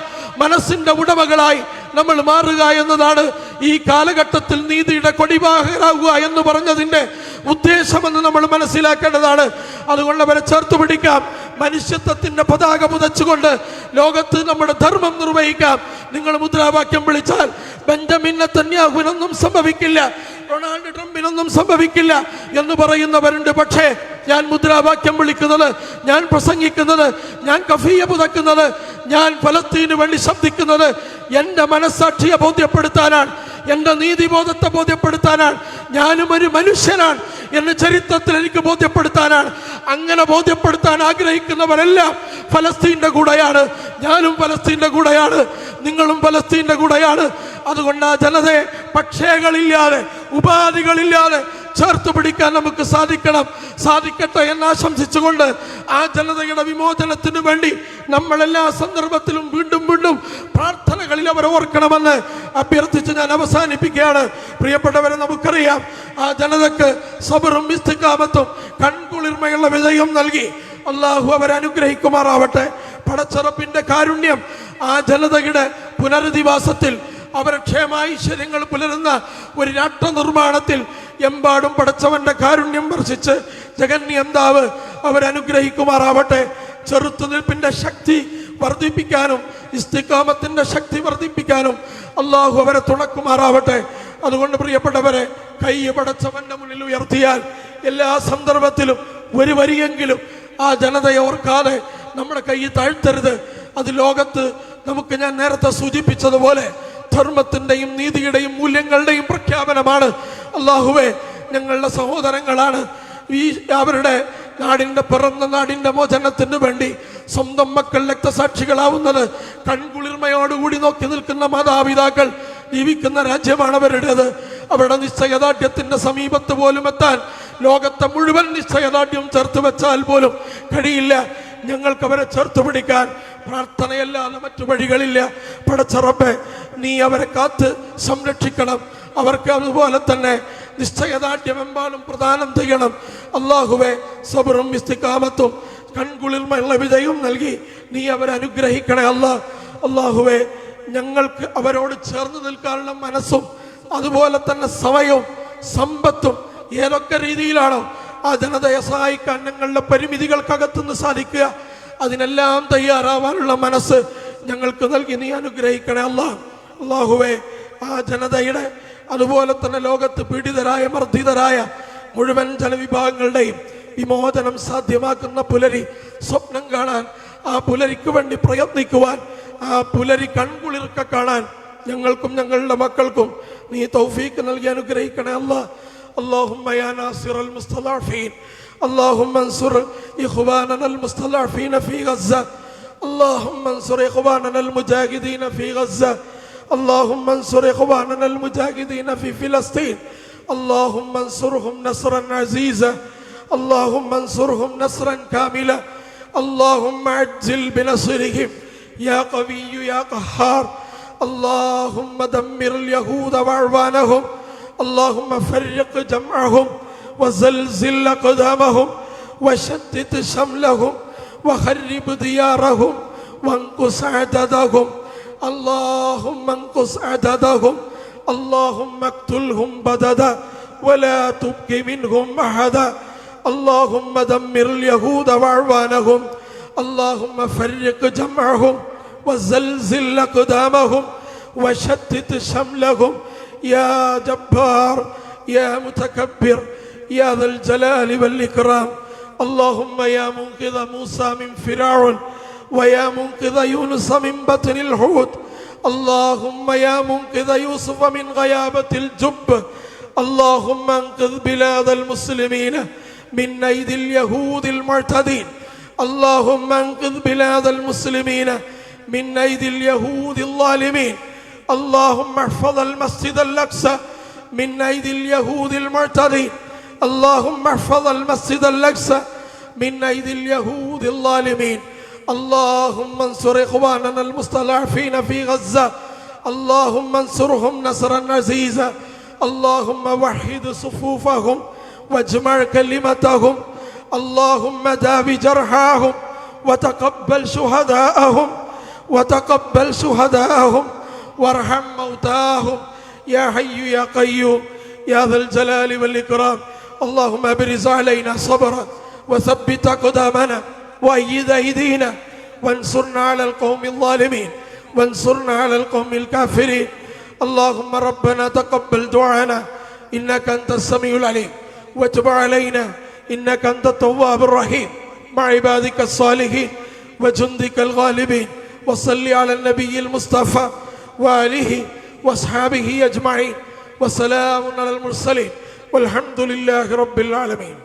മനസ്സിന്റെ ഉടമകളായി നമ്മൾ മാറുക എന്നതാണ് ഈ കാലഘട്ടത്തിൽ നീതിയുടെ കൊടിവാഹകരാകുക എന്ന് പറഞ്ഞതിന്റെ ഉദ്ദേശമെന്ന് നമ്മൾ മനസ്സിലാക്കേണ്ടതാണ്. അതുകൊണ്ട് അവരെ ചേർത്ത് പിടിക്കാം. മനുഷ്യത്വത്തിന്റെ പതാക പുതച്ചുകൊണ്ട് ലോകത്ത് നമ്മുടെ ധർമ്മം നിർവഹിക്കാം. നിങ്ങൾ മുദ്രാവാക്യം വിളിച്ചാൽ ബെഞ്ചമിൻ നെതന്യാഹുവിനൊന്നും സംഭവിക്കില്ല, ഡൊണാൾഡ് ട്രംപിനൊന്നും സംഭവിക്കില്ല എന്ന് പറയുന്നവരുണ്ട്. പക്ഷേ ഞാൻ മുദ്രാവാക്യം വിളിക്കുന്നത്, ഞാൻ പ്രസംഗിക്കുന്നത്, ഞാൻ കഫിയ പുതക്കുന്നത്, ഞാൻ ഫലസ്തീനു വേണ്ടി ശബ്ദിക്കുന്നത് എൻ്റെ മനസ്സാക്ഷിയെ ബോധ്യപ്പെടുത്താനാണ്, എൻ്റെ നീതിബോധത്തെ ബോധ്യപ്പെടുത്താനാണ്. ഞാനും ഒരു മനുഷ്യനാണ് എന്ന് ചരിത്രത്തിൽ എനിക്ക് ബോധ്യപ്പെടുത്താനാണ്. അങ്ങനെ ബോധ്യപ്പെടുത്താൻ ആഗ്രഹിക്കുന്നവരെല്ലാം ഫലസ്തീൻ്റെ കൂടെയാണ്. ഞാനും ഫലസ്തീൻ്റെ കൂടെയാണ്, നിങ്ങളും ഫലസ്തീൻ്റെ കൂടെയാണ്. അതുകൊണ്ട് ആ ജനതയെ പക്ഷേകളില്ലാതെ, ഉപാധികളില്ലാതെ ചേർത്ത് പിടിക്കാൻ നമുക്ക് സാധിക്കട്ടെ എന്ന് ആശംസിച്ചുകൊണ്ട് ആ ജനതയുടെ വിമോചനത്തിന് വേണ്ടി നമ്മൾ എല്ലാ സന്ദർഭത്തിലും വീണ്ടും വീണ്ടും പ്രാർത്ഥനകളിൽ അവരെ ഓർക്കണമെന്ന് അഭ്യർത്ഥിച്ച് ഞാൻ അവസാനിപ്പിക്കുകയാണ്. പ്രിയപ്പെട്ടവരെ, നമുക്കറിയാം ആ ജനതക്ക് സബറും ഇസ്തിഖാമത്തും കൺകുളിർമയുള്ള വിജയം നൽകി അള്ളാഹു അവരെ അനുഗ്രഹിക്കുമാറാവട്ടെ. പടച്ചറപ്പിന്റെ കാരുണ്യം ആ ജനതയുടെ പുനരധിവാസത്തിൽ, അവരെ ക്ഷേമൈശ്വര്യങ്ങൾ പുലരുന്ന ഒരു രാഷ്ട്ര നിർമ്മാണത്തിൽ എമ്പാടും പടച്ചവന്റെ കാരുണ്യം വർഷിച്ച് ജഗന്യന്താവ് അവരനുഗ്രഹിക്കുമാറാവട്ടെ. ചെറുത്തുനിൽപ്പിന്റെ ശക്തി വർദ്ധിപ്പിക്കാനും ഇസ്തിഖാമത്തിന്റെ ശക്തി വർദ്ധിപ്പിക്കാനും അള്ളാഹു അവരെ തുണക്കുമാറാവട്ടെ. അതുകൊണ്ട് പ്രിയപ്പെട്ടവരെ, കൈ പടച്ചവന്റെ മുന്നിൽ ഉയർത്തിയാൽ എല്ലാ സന്ദർഭത്തിലും ഒരു വരിയെങ്കിലും ആ ജനതയെ ഓർക്കാതെ നമ്മുടെ കൈ താഴ്ത്തരുത്. അത് ലോകത്ത് നമുക്ക്, ഞാൻ നേരത്തെ സൂചിപ്പിച്ചതുപോലെ, ധർമ്മത്തിന്റെയും നീതിയുടെയും മൂല്യങ്ങളുടെയും പ്രഖ്യാപനമാണ്. അള്ളാഹുവേ, ഞങ്ങളുടെ സഹോദരങ്ങളാണ് ഈ അവരുടെ നാടിന്റെ പിറന്ന നാടിന്റെ മോചനത്തിന് വേണ്ടി സ്വന്തം മക്കൾ രക്തസാക്ഷികളാവുന്നത് കൺകുളിർമയോടുകൂടി നോക്കി നിൽക്കുന്ന മാതാപിതാക്കൾ ജീവിക്കുന്ന രാജ്യമാണ് അവരുടേത്. അവരുടെ നിശ്ചയദാർഢ്യത്തിന്റെ സമീപത്ത് പോലും എത്താൻ ലോകത്തെ മുഴുവൻ നിശ്ചയദാർഢ്യം ചേർത്ത് വെച്ചാൽ പോലും കഴിയില്ല. ഞങ്ങൾക്ക് അവരെ ചേർത്ത് പിടിക്കാൻ പ്രാർത്ഥനയല്ലാതെ മറ്റു വഴികളില്ല. പടച്ചറപ്പേ, നീ അവരെ കാത്ത് സംരക്ഷിക്കണം. അവർക്ക് അതുപോലെ തന്നെ നിശ്ചയദാർഢ്യമെമ്പാടും പ്രദാനം ചെയ്യണം. അള്ളാഹുവേ, സബറും ഇസ്തിഖാമത്തും കൺകുളിർമയുള്ള വിജയവും നൽകി നീ അവരെ അനുഗ്രഹിക്കണേ. അള്ളാഹുവേ, ഞങ്ങൾക്ക് അവരോട് ചേർന്ന് നിൽക്കാനുള്ള മനസ്സും അതുപോലെ തന്നെ സമയവും സമ്പത്തും ഏതൊക്കെ രീതിയിലാണോ ആ ജനതയെ സഹായിക്കാൻ ഞങ്ങളുടെ പരിമിതികൾക്കകത്തുനിന്ന് സാധിക്കുക, അതിനെല്ലാം തയ്യാറാവാനുള്ള മനസ്സ് ഞങ്ങൾക്ക് നൽകി നീ അനുഗ്രഹിക്കണേ. അള്ളാഹുവേ, ആ ജനതയുടെ അതുപോലെ തന്നെ ലോകത്ത് പീഡിതരായ മർദ്ദിതരായ മുഴുവൻ ജനവിഭാഗങ്ങളുടെയും വിമോചനം സാധ്യമാക്കുന്ന പുലരി സ്വപ്നം കാണാൻ, ആ പുലരിക്ക് വേണ്ടി പ്രയത്നിക്കുവാൻ ആ പുലരി കൺകുളിർക്ക കാണാൻ ഞങ്ങൾക്കും ഞങ്ങളുടെ മക്കൾക്കും നീ തൗഫീക്ക് നൽകി അനുഗ്രഹിക്കണേ അല്ലാ. اللهم يا ناصر المستضعفين اللهم انصر إخواننا المستضعفين في غزة اللهم انصر إخواننا المجاهدين في غزة اللهم انصر إخواننا المجاهدين في فلسطين اللهم انصرهم نصرا عزيزا اللهم انصرهم نصرا كاملا اللهم عجل بنصرهم يا قوي يا قهار اللهم دمر اليهود وأعوانهم اللهم فرق جمعهم وزلزل أقدامهم وشتت شملهم وخرب ديارهم وانقص عددهم اللهم انقص عددهم اللهم اقتلهم بددا ولا تبق منهم أحدا اللهم دمر اليهود وأعوانهم اللهم فرق جمعهم وزلزل أقدامهم وشتت شملهم يا جبار يا متكبر يا ذا الجلال والإكرام اللهم يا منقذ موسى من فرعون ويا منقذ يونس من بطن الحوت اللهم يا منقذ يوسف من غيابة الجب اللهم انقذ بلاد المسلمين من أيدي اليهود المعتدين اللهم انقذ بلاد المسلمين من أيدي اليهود الظالمين اللهم احفظ المسجد الأقصى من أيدي اليهود المعتدين اللهم احفظ المسجد الأقصى من أيدي اليهود الظالمين اللهم انصر إخواننا المستضعفين في غزة اللهم انصرهم نصرا عزيزا اللهم وحد صفوفهم واجمع كلمتهم اللهم داو جرحاهم وتقبل شهداءهم وارحم موتاهم يا حي يا قيوم يا ذا الجلال والإكرام اللهم ابرز علينا صبرا وثبت أقدامنا وأيد أيدينا وانصرنا على القوم الظالمين وانصرنا على القوم الكافرين اللهم ربنا تقبل دعانا إنك أنت السميع العليم وتب علينا إنك أنت التواب الرحيم مع عبادك الصالحين وجندك الغالبين وصل على النبي المصطفى وآله وأصحابه أجمعين وسلام على المرسلين والحمد لله رب العالمين.